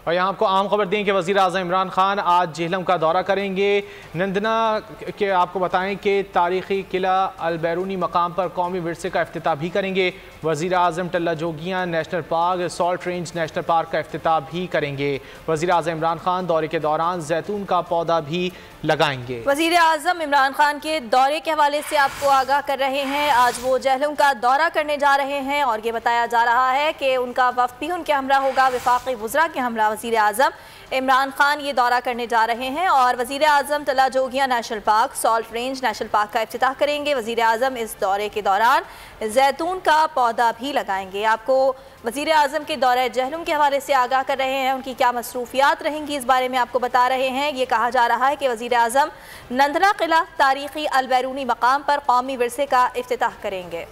और यहाँ आपको आम खबर दें कि वज़ीर आज़म इमरान खान आज जेहलम का दौरा करेंगे। नंदना के आपको बताएं कि तारीख़ी किला अल-बैरूनी मकाम पर कौमी विरसे का इफ्तिताह भी करेंगे। वज़ीर आज़म Tilla Jogian national park, salt range national park का इफ्तिताह भी करेंगे। वज़ीर आज़म इमरान खान दौरे के दौरान जैतून का पौधा भी लगाएंगे। वज़ीर आज़म इमरान खान के दौरे के हवाले से आपको आगाह कर रहे हैं। आज वो जेहलम का दौरा करने जा रहे हैं और ये बताया जा रहा है कि उनका वफ़द भी उनके हमरा होगा। वफाकी वज़रा के हमरा वज़ीर आज़म इमरान खान ये दौरा करने जा रहे हैं और वज़ीर आज़म Tilla Jogian national park, salt range national park का इफ्तिताह करेंगे। वज़ीर आज़म इस दौरे के दौरान जैतून का पौधा भी लगाएंगे। आपको वज़ीर आज़म के दौरे जेहलम के हवाले से आगाह कर रहे हैं। उनकी क्या मसरूफियात रहेंगी इस बारे में आपको बता रहे हैं। ये कहा जा रहा है कि वज़ीर आज़म नंदना किला तारीख़ी अल-बैरूनी मकाम पर कौमी विरसे का इफ्तिताह करेंगे।